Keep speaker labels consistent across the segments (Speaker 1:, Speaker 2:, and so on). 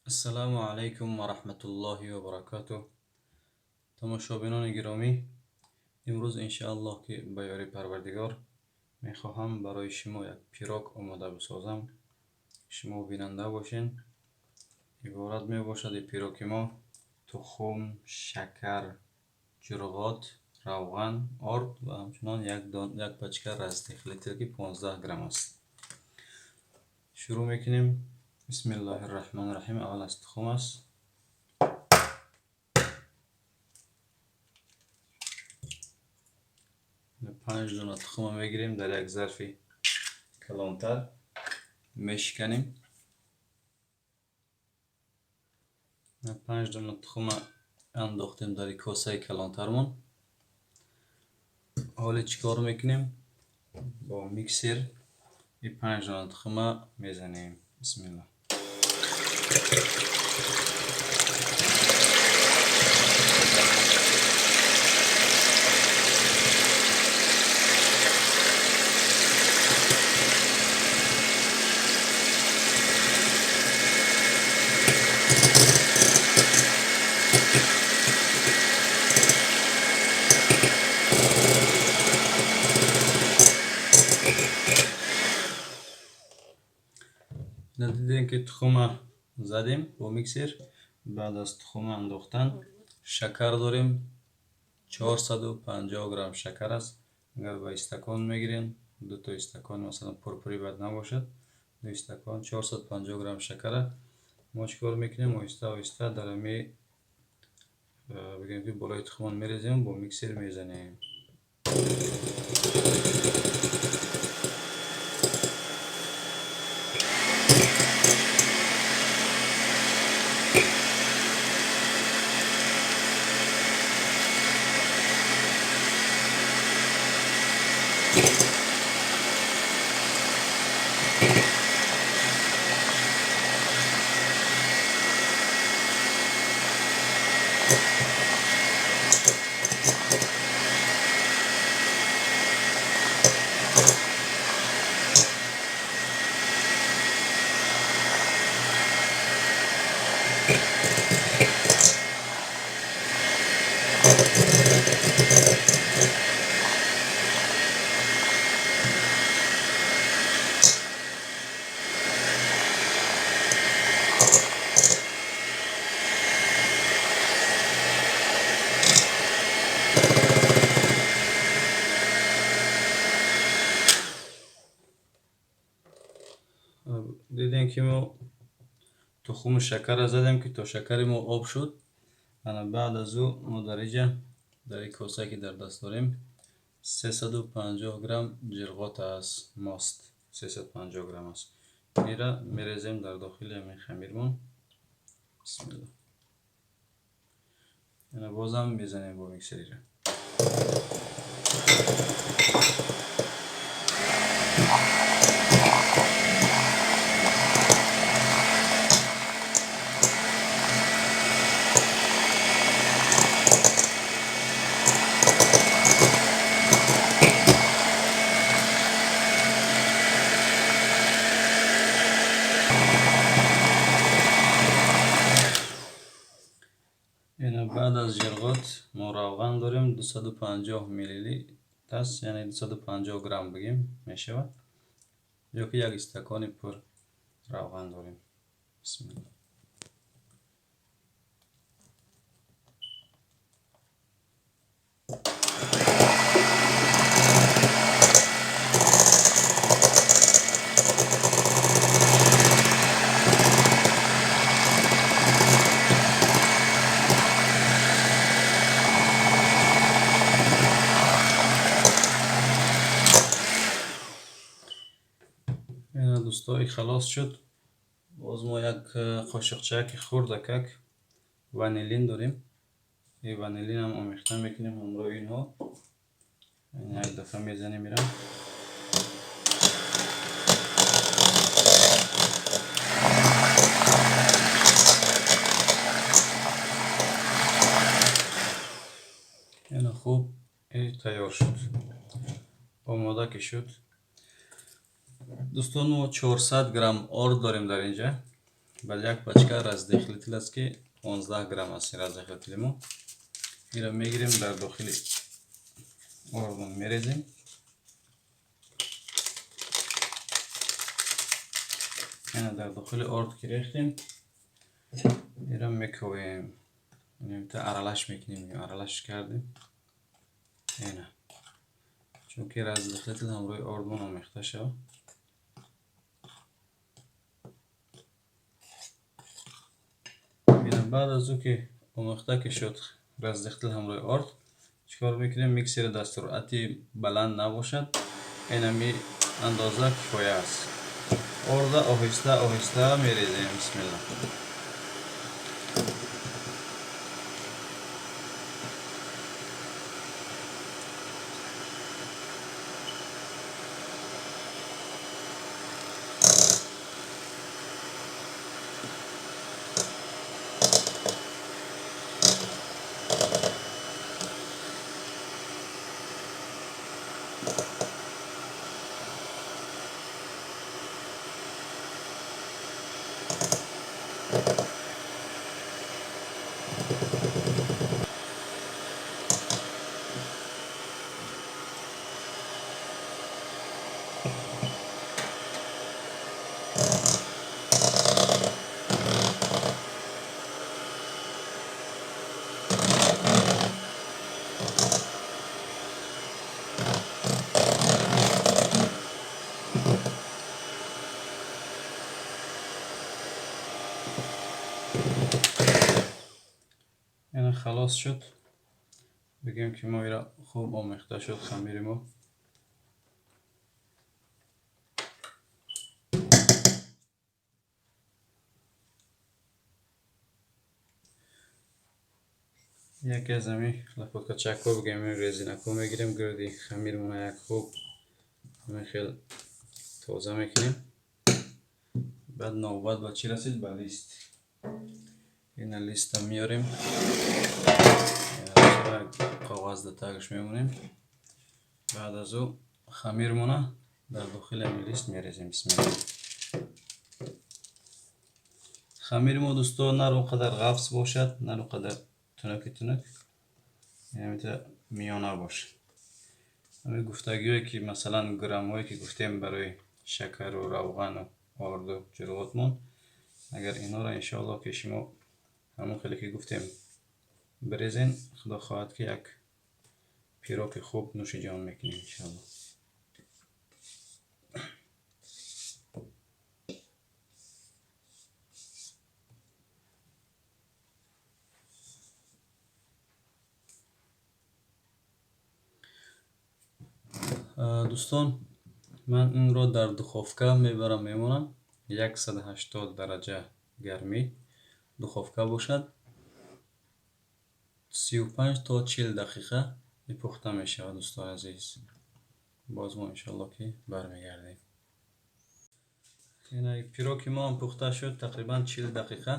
Speaker 1: السلام علیکم و رحمت الله و برکاته. تماشابینان گرامی، امروز انشاءالله که به یاری پروردگار میخواهم برای شما یک پیراک آماده بسازم. شما بیننده باشین. عبارت می باشد پیراک ما تخم، شکر، جرغات، روغن، آرد و همچنان یک پچکه رزدیخ لیترکی 15 گرم است. شروع میکنیم. بسم الله الرحمن الرحیم. اول از تخم است. 5 دانه تخم میگیریم، در یک ظرف کلانتر میشکنیم. 5 دانه تخم انداختیم در کاسه کلانترمون. حالا چیکار میکنیم؟ با میکسر این 5 دانه تخم میزنیم. بسم الله. دیدین که تخم زدیم با میکسر. بعد از تخم انداختن شکر داریم. 450 گرم شکر است. اگر با استکان میگیرین، دو تا استکان مثلا پرپری بد نباشد، دو استکان 450 گرم شکر. ما چیکار میکنیم؟ آهسته آهسته در می بگیم که بالای تخم میریزیم، با میکسر میزنیم. دیدین که ما تخم شکر زدیم که تا شکر ما آب شد. بعد از او ما در این کاسه که در دست داریم 350 گرم جرغات است. ماست 350 گرم است. میره میریزیم در داخل همین خمیرمون. بسم الله. اینا بازم میزنیم با میکسری. بعد از جرغات ما روغن داریم 250 میلی است، یعنی 250 گرم بگیم میشود، یا که یک استکان پر روغن داریم. بسم الله. اینا دوستای خلاص شد. باز ما یک قاشقچه خردکک وانیلین داریم. این وانیلین هم آمیخته میکنیم همراه اینها. این یک دفعه میزنیم میرم. اینا خوب تیار شد، آماده که شد. دوستان ما 400 گرم آرد داریم در اینجا. бал як пачка раздехлитил аст ки 15 грамм аст раздехлитили мо. Инро мегирем дар дохили ордон мерезем. ина дар дохили орд ки рехтем, инро мекувем. Инта аралаш мекунем, аралаш кардем. ина чунки раздехлитил ҳамроҳи ордмон омехта шавад. بعد از او که آماده که شد раздехтил ҳамроҳи орд, чикор мекунем? миксери дастсуръати баланд набошад, инами андоза кифоя аст. орда оҳиста оҳиста мерезем. бисмилла. ина халос шуд. бигем ки мо ира хуб омехта шуд хамири мо. яке аз ҳамин лапоткачакҳо бигем резинакҳо мегирем, гирди хамирмона як хуб хел тоза мекунем. баъд навбат ба чӣ расид? ба лист. ина листа миёрем, коғазда тагш мемонем. баъд аз ӯ хамирмона дар дохили ҳамин лист мерезем. бисмилла. хамири мо дӯстон на он қадар ғафс бошад, на он қадар тунаки тунак, ҳамита миёна бошад. ҳамин гуфтагиҳое ки масалан граммҳое ки гуфтем барои шакару равғану орду ҷуруғотмон, агар инҳоро иншоаллоҳ ки шумо ҳамон хеле ки гуфтем бирезен, худо хоҳад ки як пироки хуб нӯши ҷон мекунем иншоаллоҳ. дӯстон, ман инро дар духовка мебарам, мемонам 180 дараҷа гармӣ духовка бошад. 35 то 40 дақиқа пухта мешавад. дӯстони азиз, боз мо иншоаллоҳ ки бармегардем. ина пироки мо ҳам пухта шуд, тақрибан 40 дақиқа.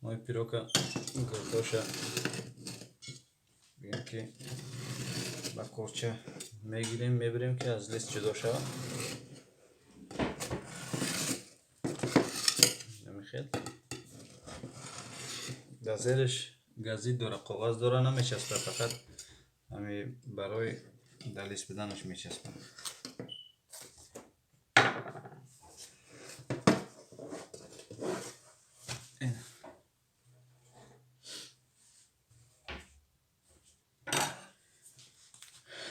Speaker 1: мо пирока гурдоша бигем ки ба корча мегирем, мебирем ки аз лист ҷудо шавад. намехел дар зериш газит дора, коғаз дора, намечаспад, фақат ҳами барои дар лист биданаш мечаспад.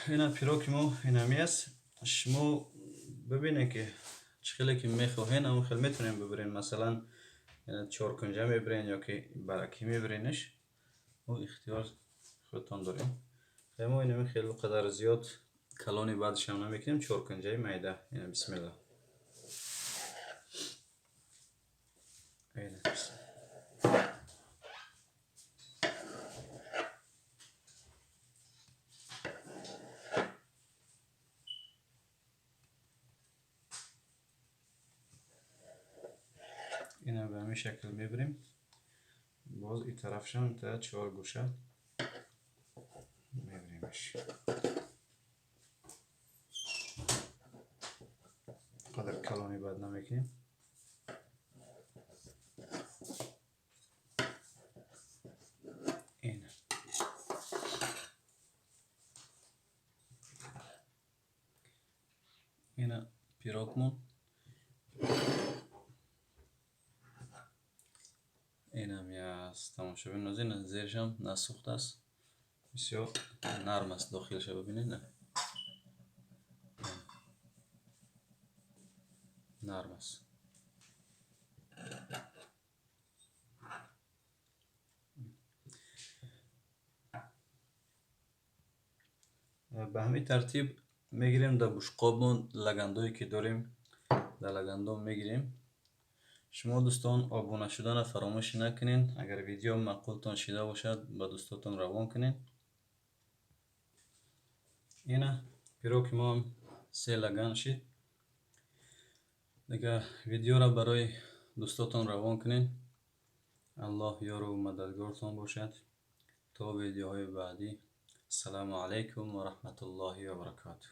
Speaker 1: ина пироки мо инами аст. шумо бибинед ки чӣ хеле ки мехоҳед ҳамон хел метавонем бибирен. масалан чоркунҷа мебирен ё ки баракӣ мебиренш, ӯ ихтиёр худтон дорем. мо инами хеле қадар зиёд калони баъдашам намекунем. чоркунҷаи майда. ина бисмилла. ина ба ҳамин шакл мебирем. боз ин тарафшам та 4 гӯша мебиремш. қадар калони бад намекунем. اینا پیراکمون این هم است. تماشابین نازین زیرش هم نسوخته است، بسیار نرم است داخلش. ببینید نه نرم است. به همین ترتیب میگیریم در بشقابمون لگندایی که داریم در لگندام میگیریم. شما دوستان آبونه شدن فراموش نکنین. اگر ویدیو معقولتان شده باشد به دوستاتون روان کنین. اینه پیروک ما هم 3 لگن شد. دیگه ویدیو را برای دوستاتون روان کنین. الله یار و مددگارتان باشد تا ویدیوهای بعدی. السلام علیکم و رحمت الله و برکاته.